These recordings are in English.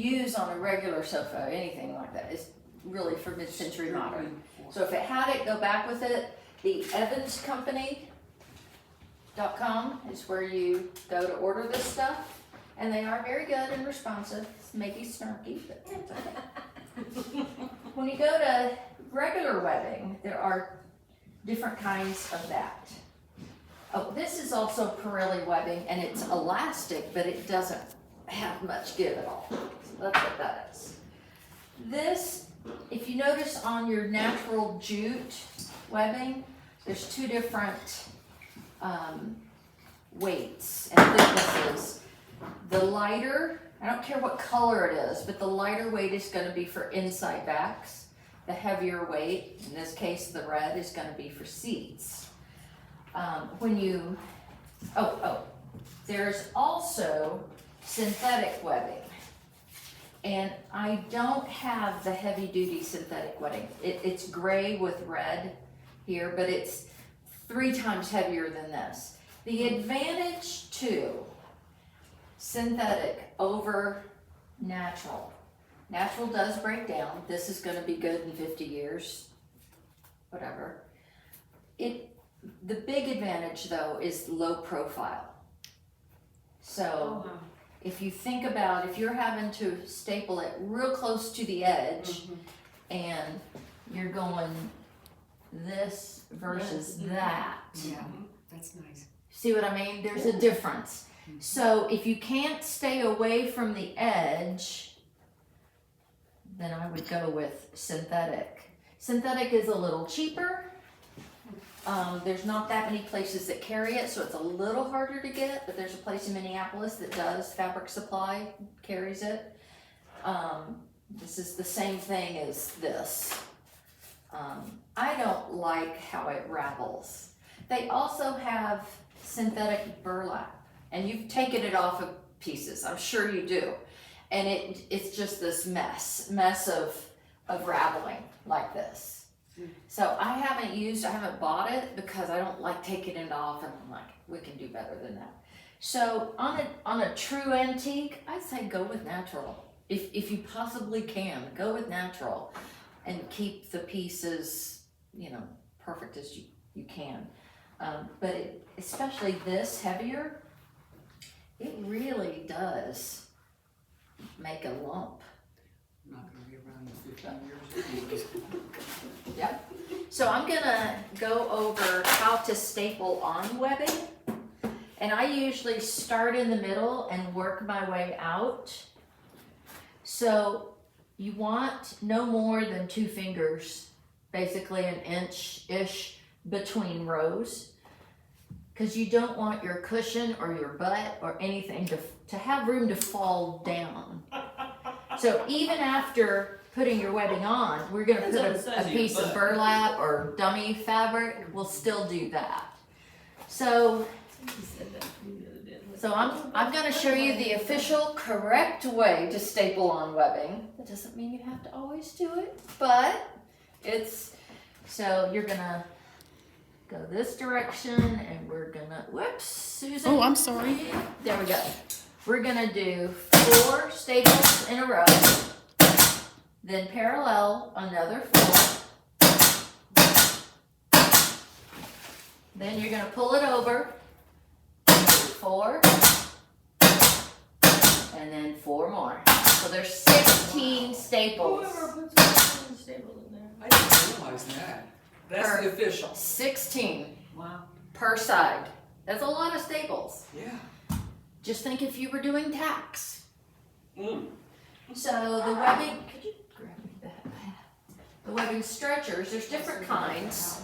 use on a regular sofa, anything like that, is really for mid-century modern. So if it had it, go back with it. The evanscompany.com is where you go to order this stuff. And they are very good and responsive. It's maybe snarky, but it's okay. When you go to regular webbing, there are different kinds of that. Oh, this is also Pirelli webbing, and it's elastic, but it doesn't have much give at all. So that's what that is. This, if you notice on your natural jute webbing, there's two different weights and thicknesses. The lighter, I don't care what color it is, but the lighter weight is going to be for inside backs. The heavier weight, in this case the red, is going to be for seats. There's also synthetic webbing. And I don't have the heavy duty synthetic webbing. It's gray with red here, but it's 3 times heavier than this. The advantage to synthetic over natural. Natural does break down. This is going to be good in 50 years, whatever. The big advantage though is low profile. So if you think about, if you're having to staple it real close to the edge and you're going this versus that. Yeah, that's nice. See what I mean? There's a difference. So if you can't stay away from the edge, then I would go with synthetic. Synthetic is a little cheaper. There's not that many places that carry it, so it's a little harder to get, but there's a place in Minneapolis that does. Fabric Supply carries it. This is the same thing as this. I don't like how it ravels. They also have synthetic burlap. And you've taken it off of pieces, I'm sure you do. And it's just this mess of raveling like this. So I haven't bought it because I don't like taking it off, and I'm like, we can do better than that. So on a true antique, I'd say go with natural. If you possibly can, go with natural and keep the pieces, perfect as you can. But especially this heavier, it really does make a lump. I'm not going to be around in 15 years. Yep. So I'm gonna go over how to staple on webbing. And I usually start in the middle and work my way out. So you want no more than 2 fingers, basically an inch-ish between rows. Because you don't want your cushion or your butt or anything to have room to fall down. So even after putting your webbing on, we're going to put a piece of burlap or dummy fabric. We'll still do that. So I'm going to show you the official correct way to staple on webbing. That doesn't mean you have to always do it, but so you're going to go this direction, and we're gonna, whoops, Susan. Oh, I'm sorry. There we go. We're gonna do 4 staples in a row, then parallel another 4. Then you're gonna pull it over, 4, and then 4 more. So there's 16 staples. Whoever puts a staple in there. I didn't realize that. That's the official. 16. Wow. Per side. That's a lot of staples. Yeah. Just think if you were doing tacks. Mm. So the webbing, could you grab me that? The webbing stretchers, there's different kinds.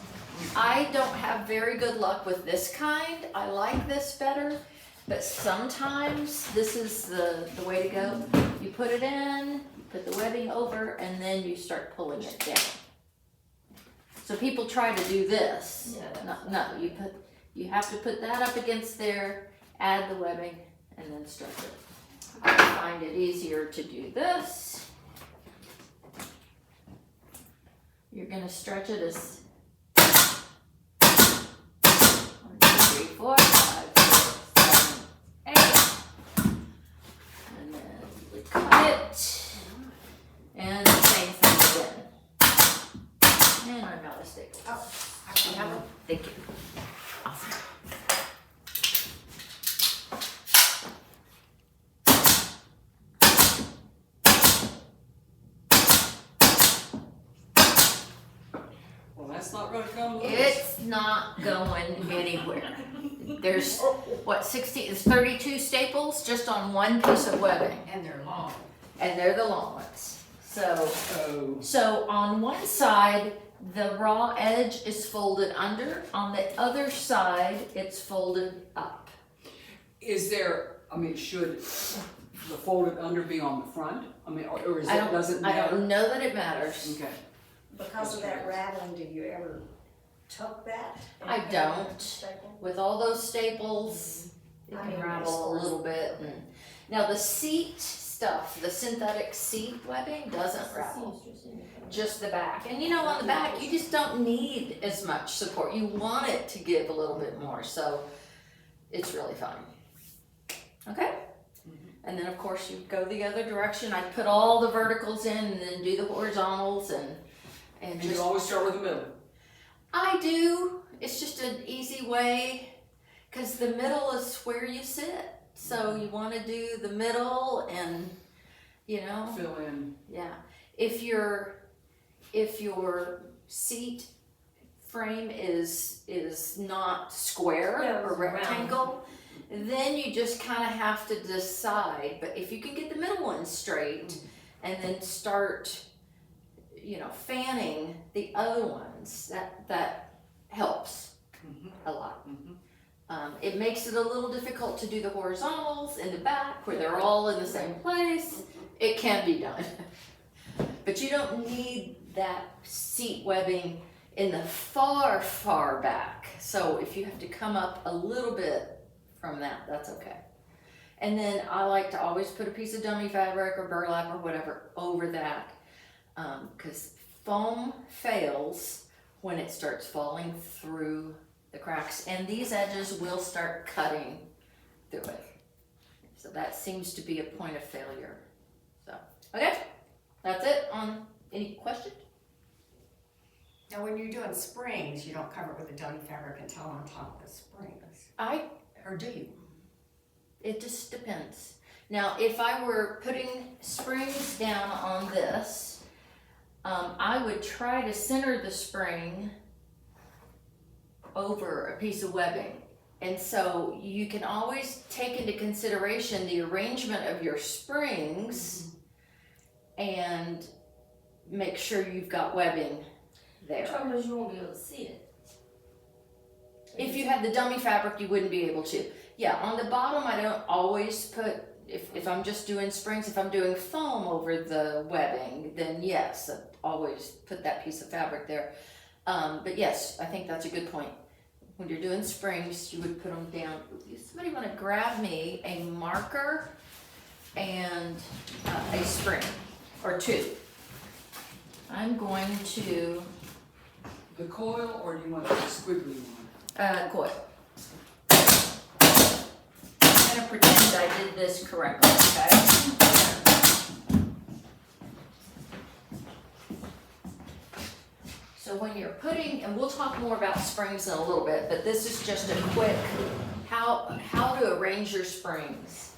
I don't have very good luck with this kind. I like this better, but sometimes this is the way to go. You put it in, you put the webbing over, and then you start pulling it down. So people try to do this. Yeah. No, you have to put that up against there, add the webbing, and then stretch it. I find it easier to do this. You're going to stretch it as 1, 2, 3, 4, 5, 6, 7, 8. And then we cut it. staples. Oh, I can have them. Thank you. Awesome. Well, that's not gonna come loose. It's not going anywhere. There's, what, 60, it's 32 staples just on one piece of webbing, And they're long. and they're the long ones. So, Oh, so on one side, the raw edge is folded under. On the other side, it's folded up. is there, I mean, should the folded under be on the front? I mean, or is I it, don't- does it I matter? don't know that it matters. Okay. Because of that rattling, do you ever tuck that? I don't. Staple. With all those staples, it I can mean, rattle as far a as- little bit. Now the seat stuff, the synthetic seat webbing doesn't It's the rattle. seamstress in it. Just the back. And you know, on the back, you just don't need as much support. You want it to give a little bit more, so it's really fun. Okay? And then of course you go the other direction. I put all the verticals in and then do the horizontals and And you just, always start with the middle. I do. It's just an easy way, cause the middle is where you sit. So you wanna do the middle and, you know. Fill in. Yeah, if your seat frame is not square Yeah, or it's round. rectangle, then you just kind of have to decide. But if you can get the middle one straight and then start, you know, fanning the other ones, that helps Mhm. a lot. Mhm. It makes it a little difficult to do the horizontals in the back where they're all in the same place. It can be done. But you don't need that seat webbing in the far, far back. So if you have to come up a little bit from that, that's okay. And then I like to always put a piece of dummy fabric or burlap or whatever over that, because foam fails when it starts falling through the cracks, and these edges will start cutting through it. So that seems to be a point of failure. So, okay, that's it on any questions? Now, when you're doing springs, you don't cover it with a dummy fabric until on top of the springs. Or do you? It just depends. Now, if I were putting springs down on this, I would try to center the spring over a piece of webbing. And so you can always take into consideration the arrangement of your springs and make sure you've got webbing The there. trouble is you won't be able to see it. If you had the dummy fabric, you wouldn't be able to. Yeah, on the bottom, I don't always put, if I'm just doing springs, if I'm doing foam over the webbing, then yes, I always put that piece of fabric there. But yes, I think that's a good point. When you're doing springs, you would put them down. Somebody want to grab me a marker and a spring, or two. I'm going to The coil, or do you want the squiggly one? coil. I'm gonna pretend I did this correctly, okay? So when you're putting, and we'll talk more about springs in a little bit, but this is just a quick, how to arrange your springs.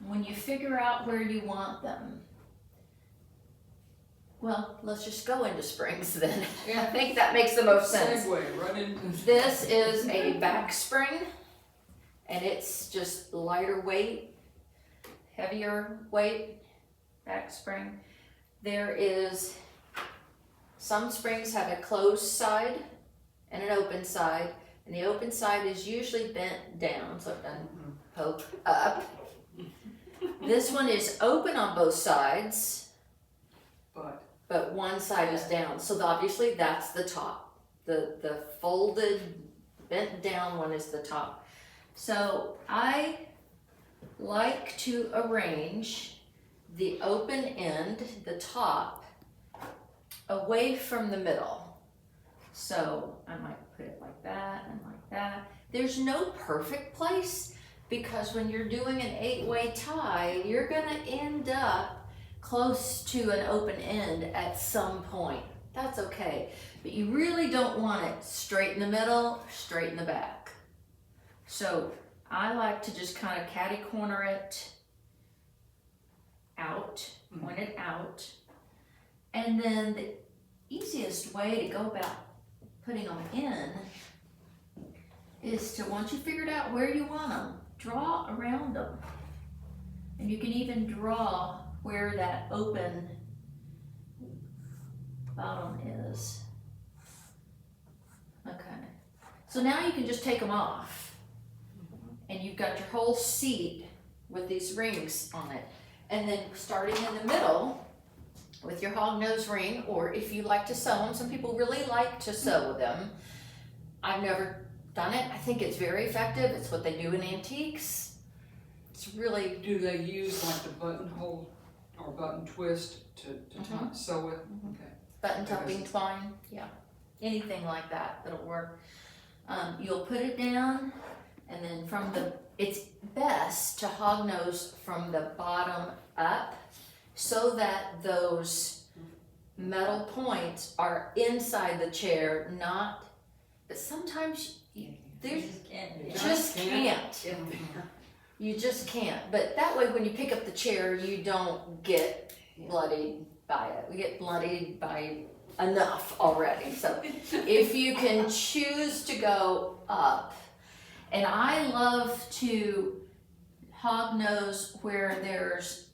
When you figure out where you want them, well, let's just go into springs then. I think that makes the most sense. Segue, right in. This is a back spring, and it's just lighter weight, heavier weight back spring. There is, some springs have a closed side and an open side, and the open side is usually bent down, so it doesn't poke up. This one is open on both sides, but one side is down, so obviously that's the top. The folded, bent down one is the top. So I like to arrange the open end, the top, away from the middle. So I might put it like that and like that. There's no perfect place, because when you're doing an 8-way tie, you're gonna end up close to an open end at some point. that's okay. But you really don't want it straight in the middle, straight in the back. So I like to just kind of catty corner it out, point it out. And then the easiest way to go about putting them in is to, once you figured out where you want them, draw around them. And you can even draw where that open bottom is. Okay. So now you can just take them off. And you've got your whole seat with these rings on it. And then starting in the middle with your hognose ring, or if you like to sew them, some people really like to sew them. I've never done it. I think it's very effective. It's what they do in antiques. It's really. Do they use like the buttonhole or button twist to sew it? Okay. Button tucking twine, yeah. Anything like that, that'll work. You'll put it down, and then it's best to hognose from the bottom up so that those metal points are inside the chair, not, but sometimes you just can't. You just can't. But that way when you pick up the chair, you don't get bloodied by it. We get bloodied by enough already. So if you can choose to go up, and I love to hognose where there's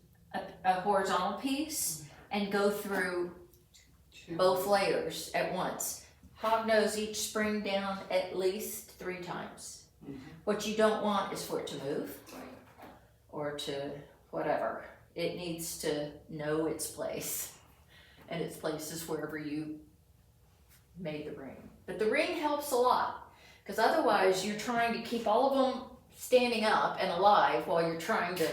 a horizontal piece and go through both layers at once. Hognose each spring down at least 3 times. What you don't want is for it to move or to whatever. It needs to know its place, and its place is wherever you made the ring. But the ring helps a lot, because otherwise you're trying to keep all of them standing up and alive while you're trying to,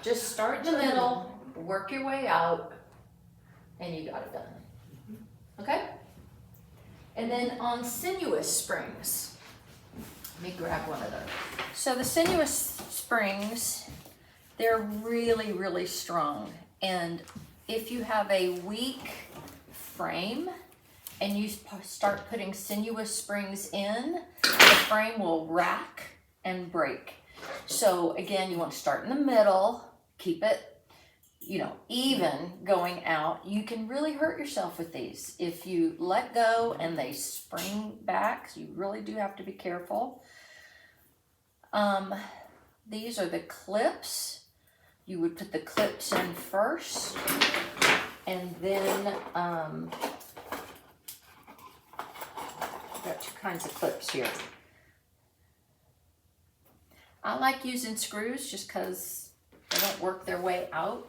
just start in the middle, work your way out, and you got it done. Okay? And then on sinuous springs, let me grab one of those. So the sinuous springs, they're really, really strong. And if you have a weak frame and you start putting sinuous springs in, the frame will rack and break. So again, you want to start in the middle, keep it, even going out. You can really hurt yourself with these. If you let go and they spring back, you really do have to be careful. These are the clips. You would put the clips in first, and then got 2 kinds of clips here. I like using screws just because they don't work their way out.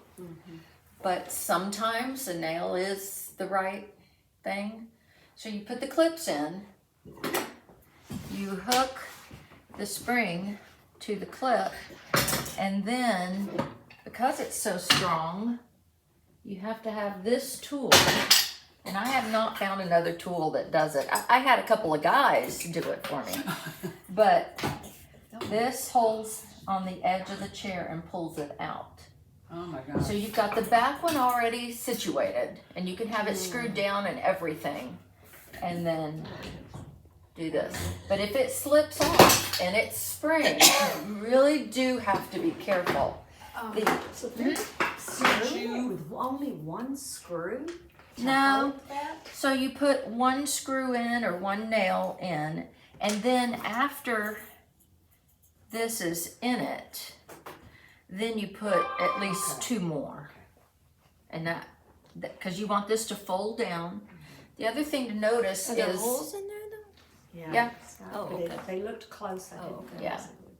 But sometimes a nail is the right thing. So you put the clips in, you hook the spring to the clip, and then because it's so strong, you have to have this tool. And I have not found another tool that does it. I had a couple of guys do it for me. But this holds on the edge of the chair and pulls it out. Oh my God. So you've got the back one already situated, and you can have it screwed down and everything, and then do this. But if it slips off and it springs, you really do have to be careful. So there's screw with only one screw? No. So you put one screw in or one nail in, and then after this is in it, then you put at least 2 more. And that because you want this to fold down. The other thing to notice Are there is holes in there though? Yeah. Oh, okay. They looked close. I didn't okay. Yeah. realize it would.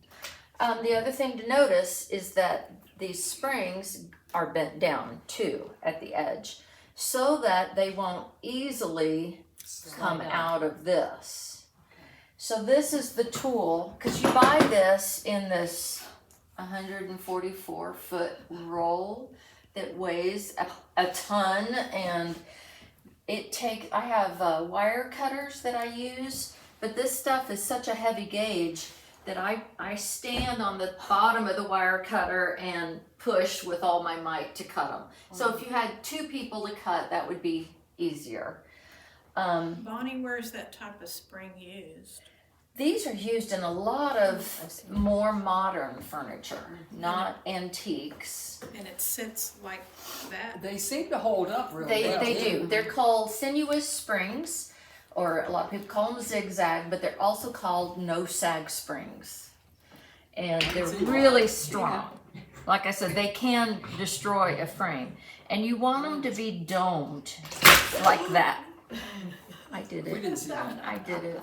the other thing to notice is that these springs are bent down too at the edge, so that they won't easily come out of this. So this is the tool, because you buy this in this 144-foot roll that weighs a ton, and I have wire cutters that I use, but this stuff is such a heavy gauge that I stand on the bottom of the wire cutter and push with all my might to cut them. So if you had 2 people to cut, that would be easier. Bonnie, where's that type of spring used? These are used in a lot of more modern furniture, not antiques. And it sits like that? They seem to hold up really They well. do. They're called sinuous springs, or a lot of people call them zigzag, but they're also called no sag springs. And they're really strong. Like I said, they can destroy a frame. And you want them to be domed like that. I did We it. didn't see that. I did it.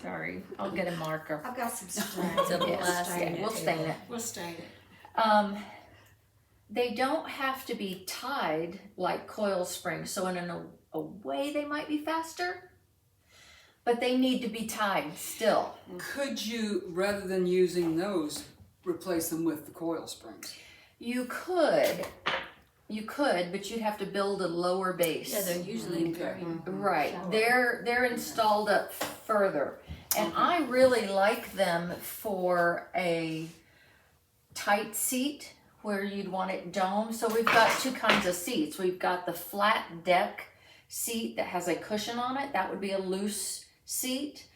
Sorry. I'll get a marker. I've got some strings. Yes, we'll stain it. We'll stain it. They don't have to be tied like coil springs, so in a way they might be faster, but they need to be tied still. Could you, rather than using those, replace them with the coil springs? You could, but you'd have to build a lower base. Yeah, they're usually very. Right, shallow. they're installed up further, and I really like them for a tight seat where you'd want it domed. So we've got two kinds of seats. We've got the flat deck seat that has a cushion on it. That would be a loose seat.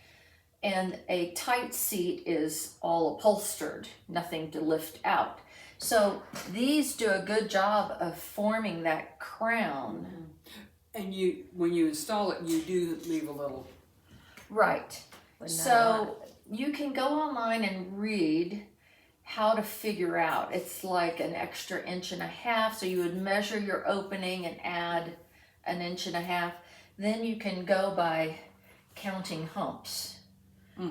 And a tight seat is all upholstered, nothing to lift out. So these do a good job of forming that crown. And you, when you install it, you do leave a little. Right. But not a So you can go online and read how to figure out. It's like an extra 1.5 inches. So you would measure your opening and add 1.5 inches. Then you can go by counting humps,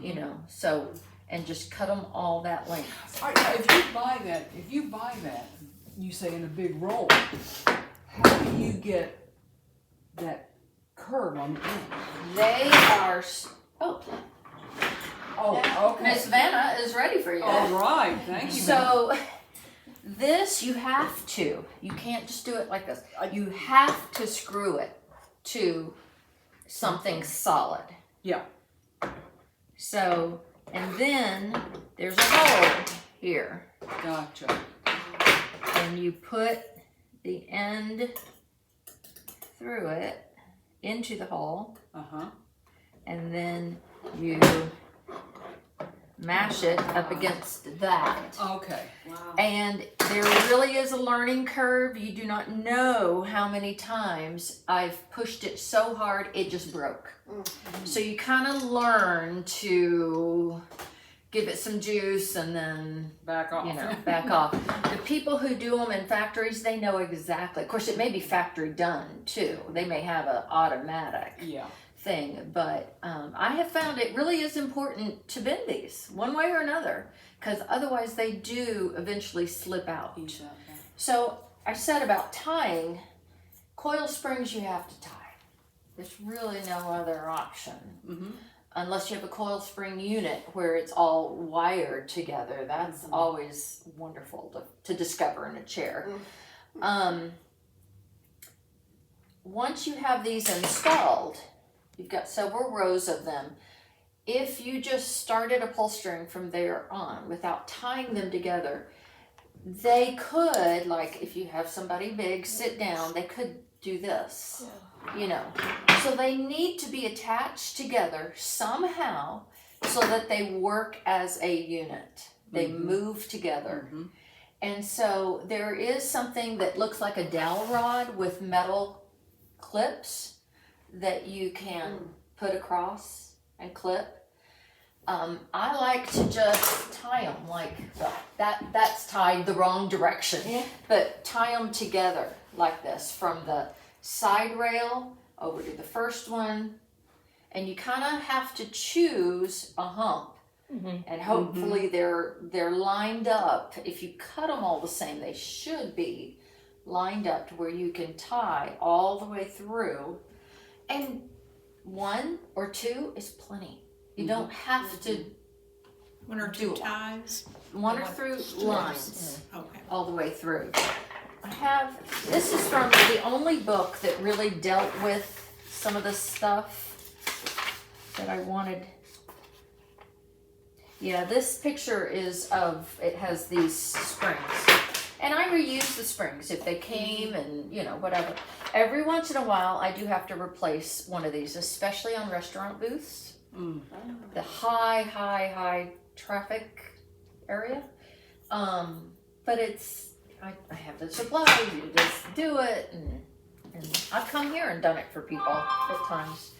you know, so, and just cut them all that length. If you buy that, you say in a big roll, how do you get that curve on the end? They are, Oh, okay. Miss Vanna is ready for you. All right, thank you. So this you have to. You can't just do it like this. You have to screw it to something solid. Yeah. So, and then there's a hole here. Gotcha. And you put the end through it into the hole. Uh-huh. And then you mash it up against that. Okay. Wow. And there really is a learning curve. You do not know how many times I've pushed it so hard it just broke. So you kind of learn to give it some juice and then, Back off. you know, back off. The people who do them in factories, they know exactly. Of course, it may be factory done too. They may have an automatic Yeah. thing, but I have found it really is important to bend these one way or another, because otherwise they do eventually slip out. So I said about tying, coil springs you have to tie. There's really no other option. Mm-hmm. Unless you have a coil spring unit where it's all wired together. That's always wonderful to discover in a chair. Once you have these installed, you've got several rows of them. If you just started upholstering from there on without tying them together, they could, like if you have somebody big sit down, they could do this, you know. So they need to be attached together somehow so that they work as a unit. They move together. And so there is something that looks like a dowel rod with metal clips that you can put across and clip. I like to just tie them like that's tied the wrong direction, but tie them together like this from the side rail over to the first one, and you kind of have to choose a hump, and hopefully they're lined up. If you cut them all the same, they should be lined up to where you can tie all the way through, and 1 or 2 is plenty. You don't have to 1 or do 2 it. ties? 1 or 3 lines Okay. all the way through. This is from the only book that really dealt with some of the stuff that I wanted. Yeah, this picture is it has these springs. And I reuse the springs if they came and, you know, whatever. Every once in a while, I do have to replace one of these, especially on restaurant booths. The high traffic area. But I have the supplies, you just do it, and I've come here and done it for people at times.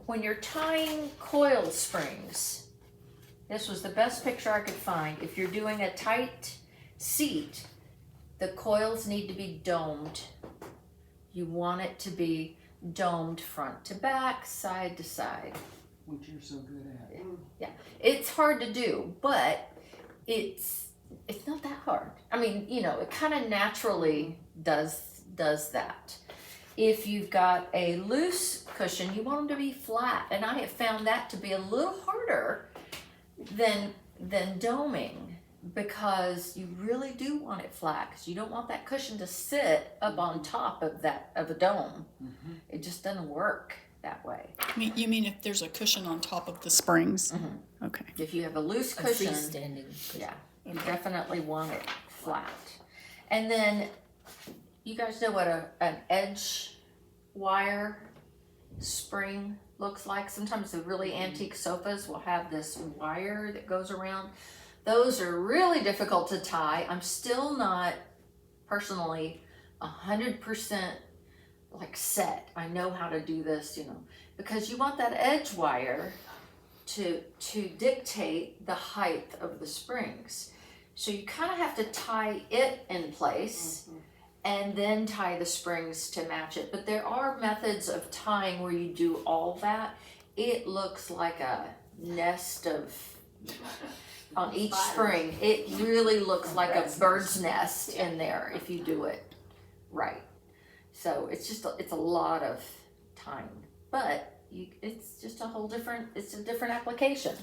When you're tying coil springs, this was the best picture I could find. If you're doing a tight seat, the coils need to be domed. You want it to be domed front to back, side to side. Which you're so good at. Yeah, it's hard to do, but it's not that hard. I mean, you know, it kind of naturally does that. If you've got a loose cushion, you want them to be flat, and I have found that to be a little harder than doming, because you really do want it flat, because you don't want that cushion to sit up on top of a dome. It just doesn't work that way. You mean if there's a cushion on top of the springs? Okay. If you have a loose A cushion, freestanding cushion. yeah, you definitely want it flat. And then you guys know what an edge wire spring looks like. Sometimes the really antique sofas will have this wire that goes around. Those are really difficult to tie. I'm still not personally 100% like set. I know how to do this, you know, because you want that edge wire to dictate the height of the springs. So you kind of have to tie it in place and then tie the springs to match it. But there are methods of tying where you do all that. It looks like a nest of, on each spring, it really looks like a bird's nest in there if you do it right. So it's a lot of time, but it's just a whole different, it's a different application.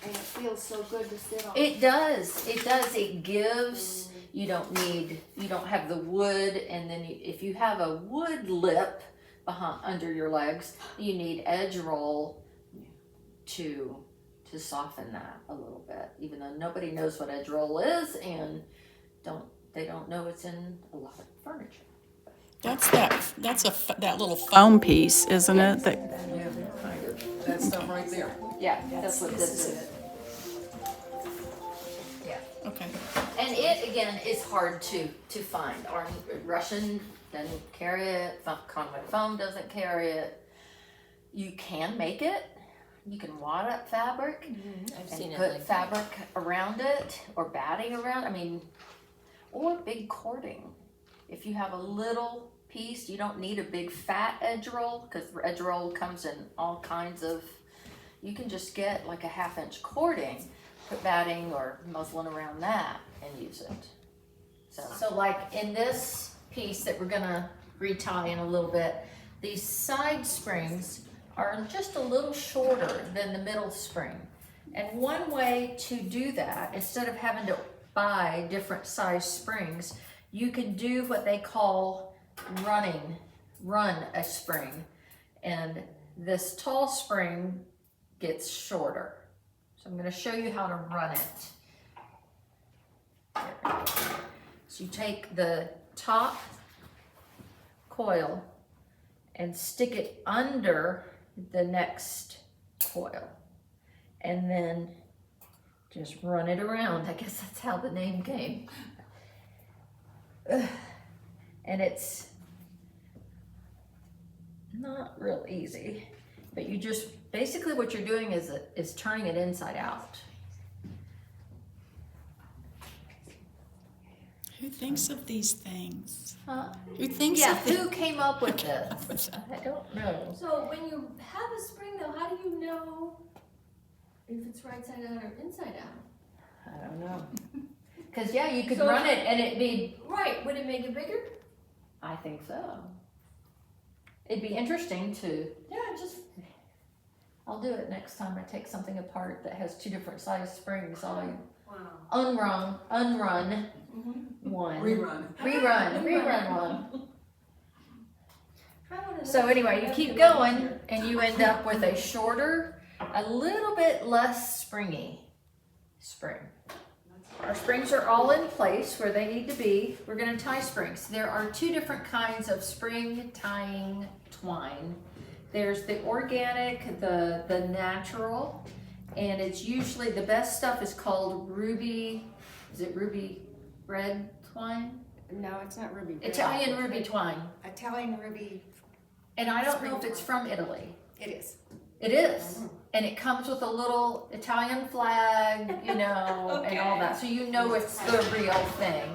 And it feels so good to sit on. It does, it gives, you don't have the wood, and then if you have a wood lip under your legs, you need edge roll to soften that a little bit, even though nobody knows what edge roll is, and they don't know it's in a lot of furniture. That's that little foam piece, isn't it? That stuff right there. Yeah, that's what this is. Yeah. Okay. And it, again, is hard to find. Our Russian doesn't carry it. Conway foam doesn't carry it. You can make it. You can wad up fabric I've and seen it put like fabric around it, or batting around. I mean, or big cording. If you have a little piece, you don't need a big fat edge roll, because edge roll comes in all kinds of. You can just get like a 1/2 inch cording, put batting or muslin around that, and use it. So like in this piece that we're gonna retie in a little bit, these side springs are just a little shorter than the middle spring. And one way to do that, instead of having to buy different size springs, you can do what they call run a spring. And this tall spring gets shorter. So I'm going to show you how to run it. So you take the top coil and stick it under the next coil, and then just run it around. I guess that's how the name came. And it's not real easy, but you just basically what you're doing is turning it inside out. Who thinks of these things? Huh? Who thinks Yeah, of who came up with this? I don't know. So when you have a spring though, how do you know if it's right side out or inside out? I don't know. Because yeah, you could So- run it and it'd be, Right, would it make it bigger? I think so. It'd be interesting to, Yeah, just, I'll do it next time I take something apart that has 2 different size springs. I'll Wow. unrun one. Rerun one. try one of those. So anyway, you keep going and you end up with a shorter, a little bit less springy spring. Our springs are all in place where they need to be. We're gonna tie springs. There are two different kinds of spring tying twine. There's the organic, the natural, and it's usually, the best stuff is called ruby, is it ruby red twine? No, it's not ruby. red. Italian ruby twine. Italian ruby, And I don't know Spring if it's twine. from Italy. it is. It is. And it comes with a little Italian flag, you know, and all that. So you know it's the real thing.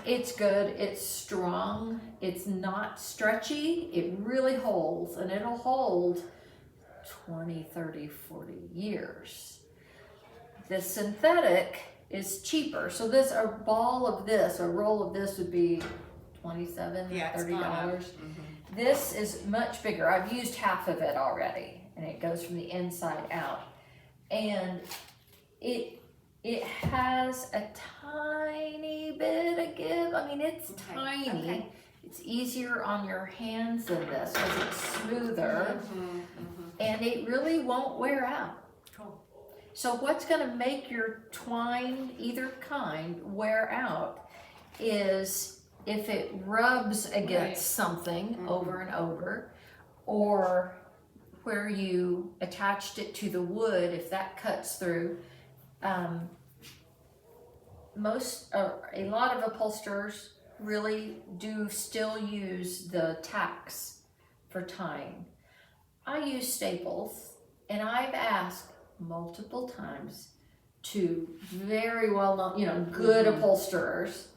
It's good, it's strong, it's not stretchy, it really holds, and it'll hold 20, 30, 40 years. The synthetic is cheaper. So this, a roll of this would be $27, Yeah, it's gone up. $30. This is much bigger. I've used half of it already, and it goes from the inside out. And it has a tiny bit of give. I mean, it's Okay, tiny. okay. It's easier on your hands than this because it's smoother, and it really won't wear out. Cool. So what's gonna make your twine, either kind, wear out is if it rubs against something over and over, or where you attached it to the wood, if that cuts through. A lot of upholsterers really do still use the tacks for tying. I use staples, and I've asked multiple times to very well known, you know, good upholsterers,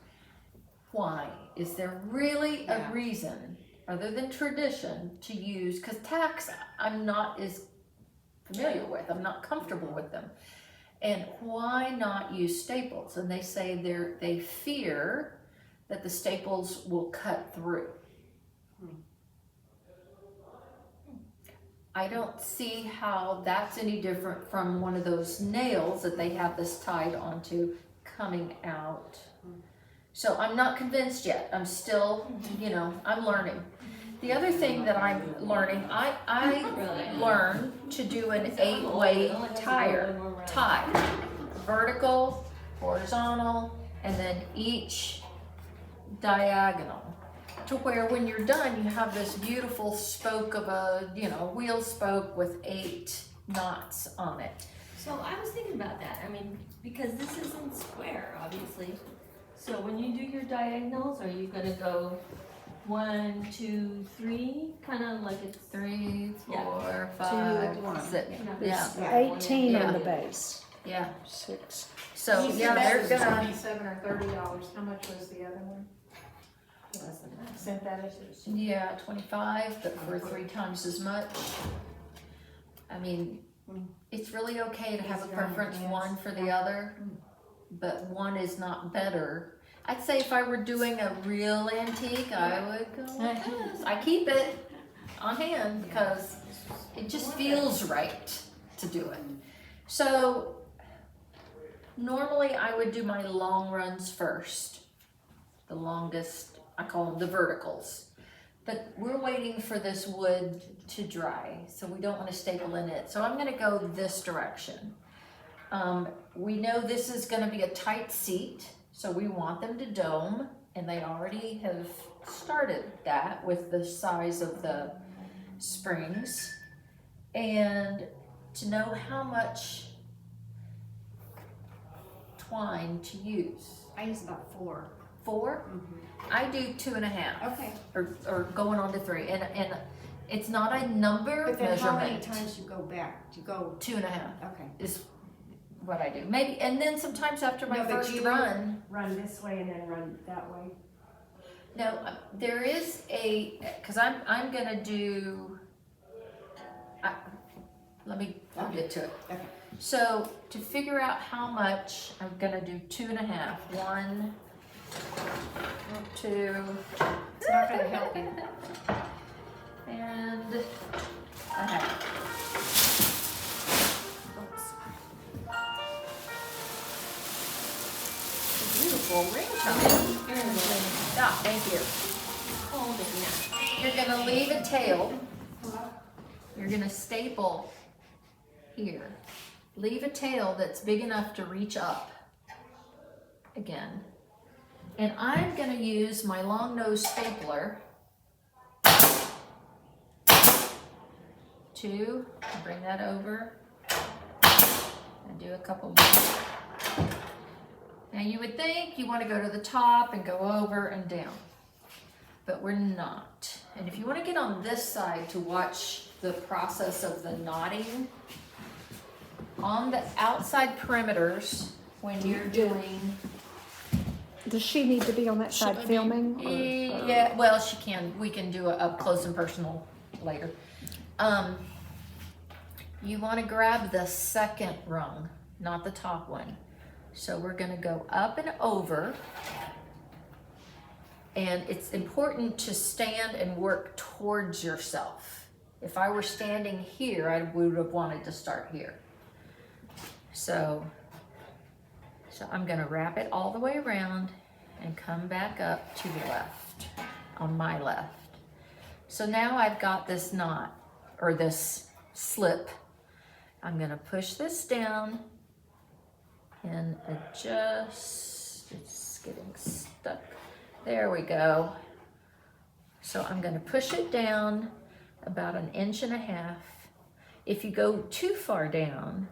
why? Is there really a Yeah. reason other than tradition to use, because tacks I'm not as familiar with, I'm not comfortable with them. And why not use staples? And they say they fear that the staples will cut through. I don't see how that's any different from one of those nails that they have this tied onto coming out. So I'm not convinced yet. I'm still, you know, I'm learning. The other thing that I'm learning, I learned to do an 8-way tie. Vertical, horizontal, and then each diagonal. To where when you're done, you have this beautiful spoke of a, you know, wheel spoke with 8 knots on it. So I was thinking about that, I mean, because this isn't square, obviously. So when you do your diagonals, are you gonna go 1, 2, 3, kinda like it's 3, 4, Yeah. 5, 2, 1. 6. Yeah. Yeah, 18 Yeah. on the base, yeah. 6. So You yeah, said they're that was gonna. $27 or $30. How much was the other one? Synthetic. Yeah, 25, but for 3 times as much. I mean, it's really okay to have a preference one for the other, but one is not better. I'd say if I were doing a real antique, I would go with this. I keep it on hand because it just feels right to do it. So normally I would do my long runs first. The longest, I call them the verticals. But we're waiting for this wood to dry, so we don't want to staple in it. So I'm gonna go this direction. We know this is gonna be a tight seat, so we want them to dome, and they already have started that with the size of the springs. And to know how much twine to use. I use about 4. 4? I do 2.5. Okay. Or going on to 3, and it's not a number But then how many measurement. times you go back? You go, 2.5 okay. is what I do. Maybe, and then sometimes after my No, but first you- run, Run this way and then run that way. no, there is because I'm gonna do. I'll get to it. Okay. So to figure out how much, I'm gonna do 2.5. 1, 2. It's not gonna help you. And a half. Beautiful ring tone. Stop, thank you. cold enough. You're gonna leave a tail. You're gonna staple here. Leave a tail that's big enough to reach up. again. And I'm gonna use my long nose stapler to bring that over and do a couple more. Now you would think you want to go to the top and go over and down, but we're not. And if you want to get on this side to watch the process of the knotting, on the outside perimeters, when you're doing, Does she need to be on that side filming? yeah, well, she can, we can do a up close and personal later. You want to grab the second rung, not the top one. So we're going to go up and over, and it's important to stand and work towards yourself. If I were standing here, I would have wanted to start here. So I'm going to wrap it all the way around and come back up to the left, on my left. So now I've got this knot, or this slip. I'm going to push this down and adjust. It's getting stuck. There we go. So I'm going to push it down about 1.5 inches. If you go too far down,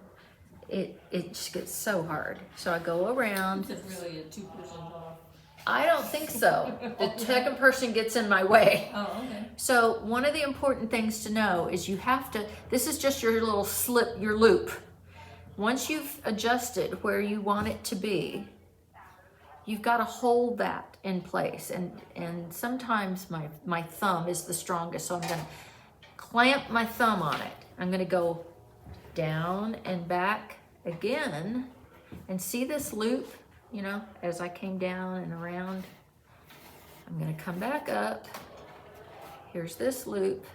it just gets so hard. So I go around. Is it really a 2% off? I don't think so. The second person gets in my way. Oh, okay. So one of the important things to know is you have to, this is just your little slip, your loop. Once you've adjusted where you want it to be, you've got to hold that in place. And sometimes my thumb is the strongest, so I'm going to clamp my thumb on it. I'm going to go down and back again, and see this loop, you know, as I came down and around. I'm going to come back up. Here's this loop.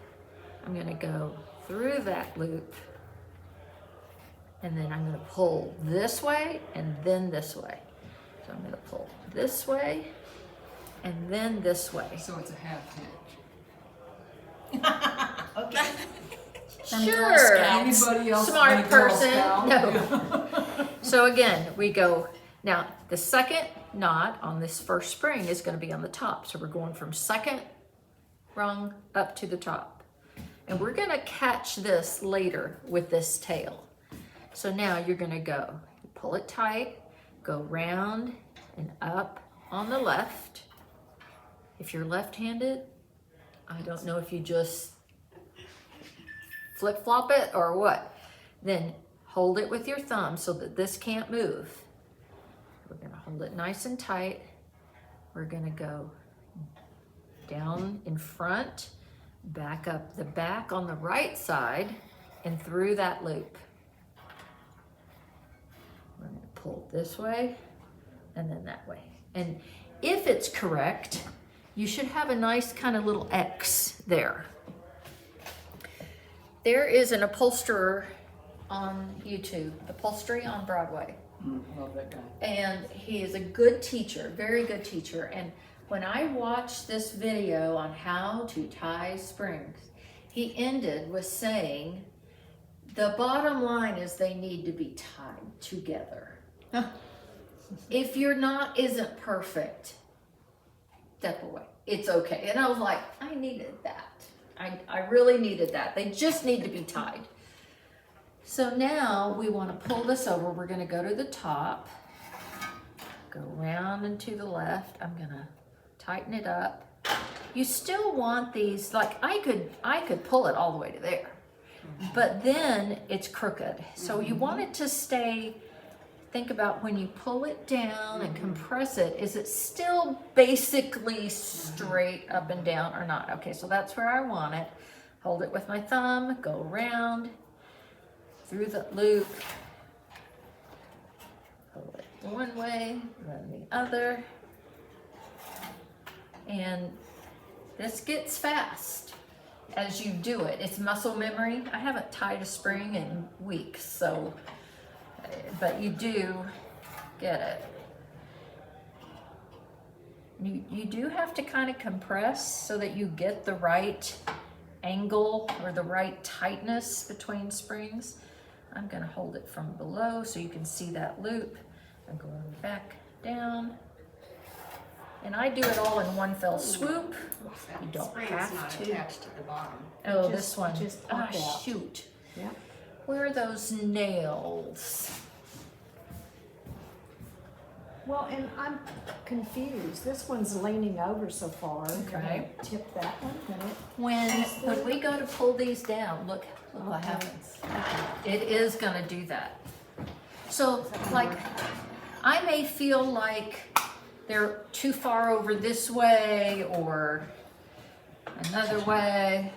I'm going to go through that loop, and then I'm going to pull this way and then this way. So I'm going to pull this way and then this way. So it's a half hitch. Okay. Sure. Anybody else Smart want a Girl person. Scout? No. So again, we go, now the second knot on this first spring is going to be on the top. So we're going from second rung up to the top. And we're going to catch this later with this tail. So now you're going to go, pull it tight, go round and up on the left. If you're left-handed, I don't know if you just flip-flop it or what. Then hold it with your thumb so that this can't move. We're going to hold it nice and tight. We're going to go down in front, back up the back on the right side, and through that loop. We're going to pull this way and then that way. And if it's correct, you should have a nice kind of little X there. There is an upholsterer on YouTube, Upholstery on Broadway. Love that guy. And he is a good teacher, very good teacher. And when I watched this video on how to tie springs, he ended with saying, the bottom line is they need to be tied together. If you're not, isn't perfect, step away. It's okay. And I was like, I needed that. I really needed that. They just need to be tied. So now we want to pull this over. We're going to go to the top, go around and to the left. I'm going to tighten it up. You still want these, like I could pull it all the way to there, but then it's crooked. So you want it to stay, think about when you pull it down and compress it, is it still basically straight up and down or not? Okay, so that's where I want it. Hold it with my thumb, go around, through the loop, pull it one way, then the other, and this gets fast as you do it. It's muscle memory. I haven't tied a spring in weeks, so, but you do get it. You do have to kind of compress so that you get the right angle or the right tightness between springs. I'm going to hold it from below so you can see that loop. I'm going back down. And I do it all in one fell swoop. That You don't spring's have not to. attached to the bottom. Oh, Just- this one. just Ah, pop out. shoot. Yeah. Where are those nails? Well, and I'm confused. This one's leaning over so far. Okay. Tip that one, can it? When we go to pull these down, look what Okay. happens. It is gonna do that. So, like, I may feel like they're too far over this way or another way,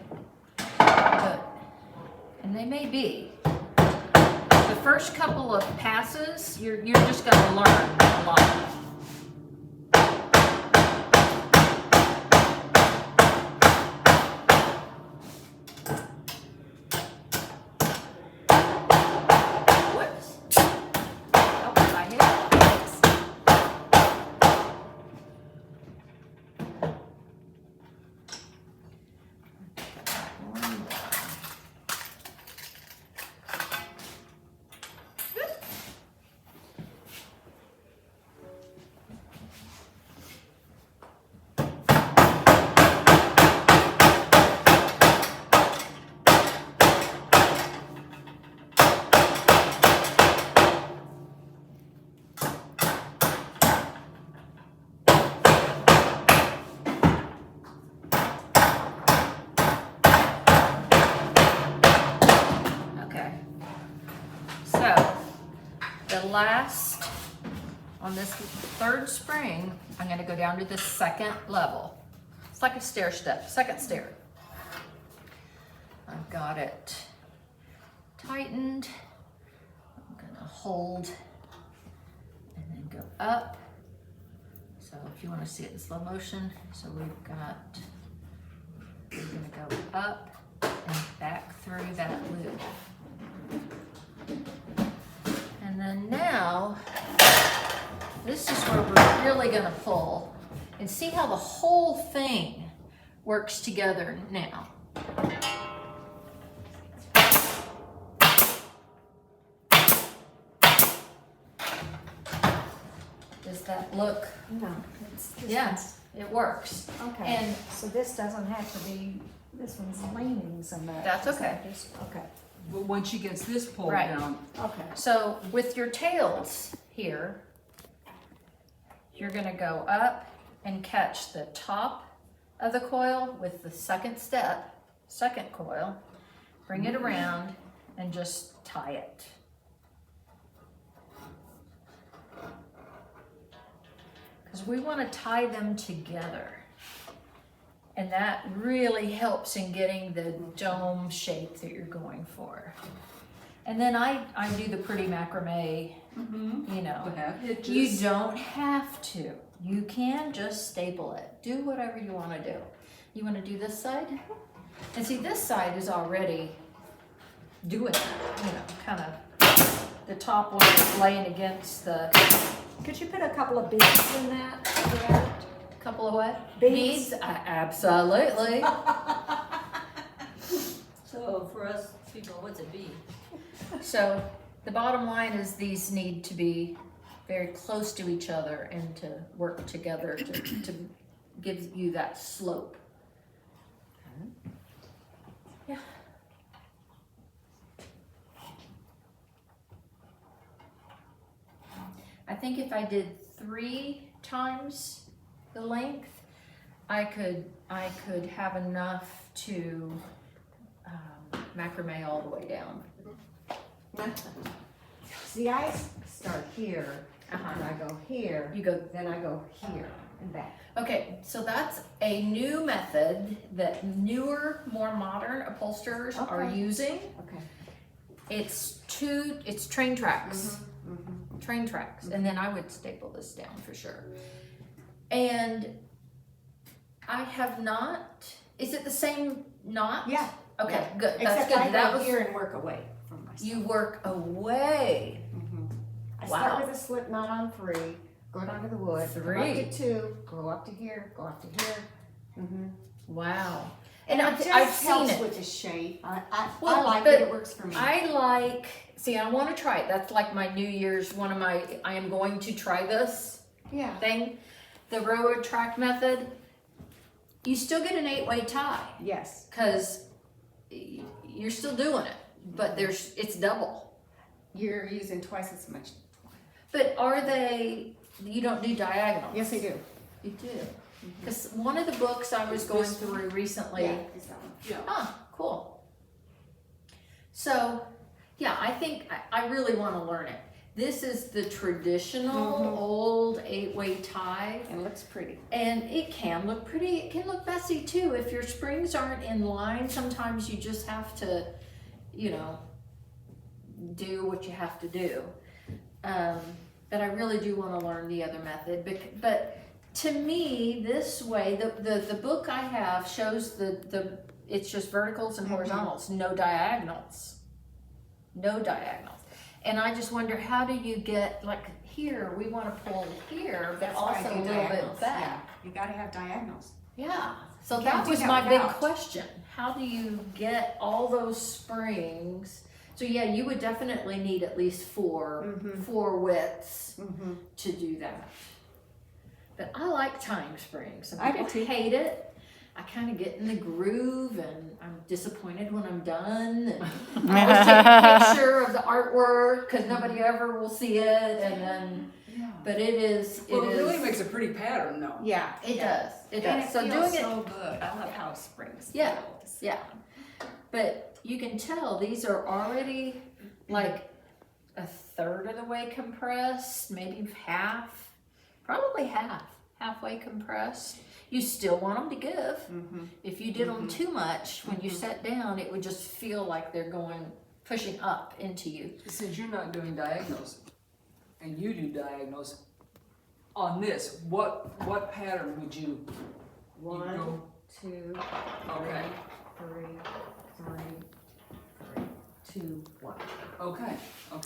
and they may be. The first couple of passes, you're just gonna learn a lot. Whoops. Oh, I hit it. Thanks. One more. Okay. So, the last, on this third spring, I'm gonna go down to the second level. It's like a stair step, second stair. I've got it tightened. I'm gonna hold and then go up. So if you wanna see it in slow motion, so we're gonna go up and back through that loop. And then now, this is where we're really gonna pull and see how the whole thing works together now. Does that look? No, it's this Yes, it works. one's- Okay, And so this doesn't have to be, this one's leaning so much. That's Is that okay. just- Okay, But when she gets this pulled Right. down, okay. so with your tails here, you're gonna go up and catch the top of the coil with the second step, second coil, bring it around and just tie it. Because we want to tie them together. And that really helps in getting the dome shape that you're going for. And then I do the pretty macrame, you know. to have You hitches. don't have to. You can just staple it. Do whatever you want to do. You want to do this side? And see, this side is already doing it, you know, kind of. The top one is laying against the Could you put a couple of beads in that? Garrett? couple of what? Beads? Absolutely. So for us people, what's a bee? So the bottom line is these need to be very close to each other and to work together to give you that slope. Yeah. I think if I did 3 times the length, I could have enough to macrame all the way down. See, I start here, and I go here, You go. then I go here and back. Okay, so that's a new method that newer, more modern upholsterers are Okay. using. Okay. It's train tracks. Train tracks. And then I would staple this down for sure. And I have not, is it the same knot? Yeah. Okay, Yeah. good. That's Except good. I That go was, here and work away from myself. you work away. I Wow. start with a slip knot on 3, go down to the wood, go up 3. to 2, go up to here, go up to here. Wow. And And it just I've seen helps it. with the shape. I Well, like but it, it works for me. I like, see, I want to try it. That's like my New Year's, I am going to try this. Yeah. thing, the railroad track method, you still get an 8-way tie, Yes. cause you're still doing it, but it's double. You're using twice as much. But you don't do diagonals? Yes, I do. You do. Because one of the books I was going through recently. Yeah, is that one. Yeah. Ah, cool. So, yeah, I think I really want to learn it. This is the traditional old 8-way tie, And it looks pretty. and it can look pretty. It can look messy too. If your springs aren't in line, sometimes you just have to, do what you have to do. But I really do want to learn the other method. But to me, this way, the book I have shows it's just verticals and horizontals, no diagonals. No diagonals. And I just wonder, how do you get, like here, we want to pull here, but That's why I also a do little diagonals. bit back. Yeah, you gotta have diagonals. Yeah. So You can't that do was that my big without. question. How do you get all those springs? So yeah, you would definitely need at least four widths to do that. But I like tying springs. Some I do people too. hate it. I kind of get in the groove, and I'm disappointed when I'm done. And I always take a picture of the artwork because nobody ever will see it, and then. Yeah. But it is. Well, it really makes a pretty pattern, though. Yeah. It does. It And does. it So feels doing it. so good. I love how springs Yeah, feel. yeah. But you can tell these are already like a third of the way compressed, maybe half, probably halfway compressed. You still want them to give. If you did them too much, when you sat down, it would just feel like they're pushing up into you. Since you're not doing diagonals, and you do diagonals, on this, what pattern would you? One, go? 2, Okay. 3, 2, 1. Okay.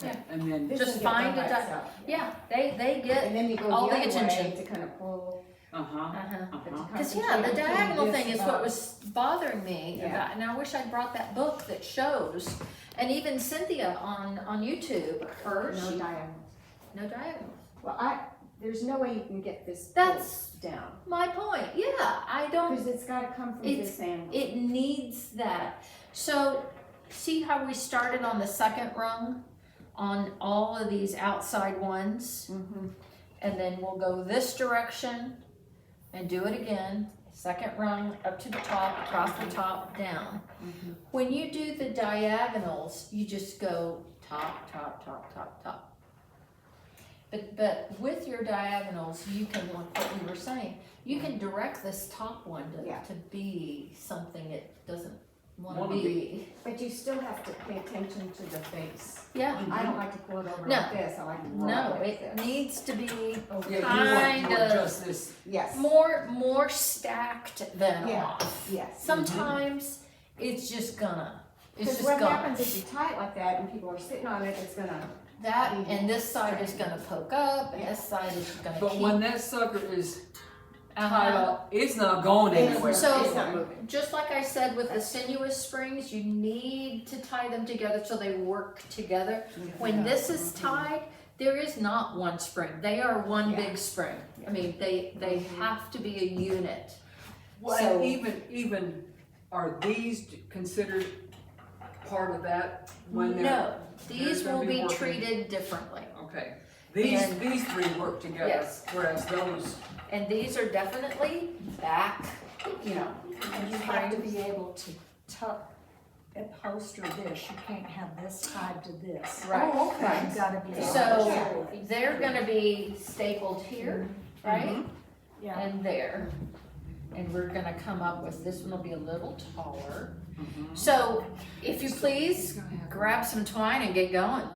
Yeah. And then This Just will get done find by a di- itself. Yeah, they get. And then you go all the the other attention. way to kind of pull. Because yeah, the diagonal thing is what was bothering me Yeah. about, and I wish I'd brought that book that shows, and even Cynthia on YouTube, No diagonals. no diagonals. Well, there's no way you can get this That's- pulled down. My point, yeah, I don't. Because it's gotta come from It's- this angle. It needs that. So, see how we started on the second rung on all of these outside ones? And then we'll go this direction and do it again. Second rung up to the top, across the top, down. When you do the diagonals, you just go top, top, top, top, top. But with your diagonals, you can, like what you were saying, you can direct this top one to be something it doesn't want to be. But you still have to pay attention to the face. Yeah. I don't like to pull it over No. like this, I like to roll No, like it this. needs to be Yeah, you kind want of just this. Yes, more stacked than Yeah. off. yes. Sometimes it's just Because just what gonna. happens if you tie it like that and people are sitting on it, it's gonna, That and this side is gonna poke up, and Yeah. this side is gonna But keep. when that sucker is tied Uh-huh. up, it's not going anywhere. So- it's not moving. Just like I said with the sinuous springs, you need to tie them together so they work together. When this is tied, there is not one spring. They are one Yeah. big spring. I mean, they have to be a unit. Well, So- and even are these considered part of that when they're? No, these gonna will be be working. treated differently. Okay. And- These three work together, Yes. whereas those. And these are definitely back, you know. And you have to be able to upholster this, you can't have this tied to this. Right. Oh, okay. You've gotta be able to So they're gonna be stapled here, right? Yeah. And there. And we're gonna come up with, this one will be a little taller. So if you please, grab some twine and get going.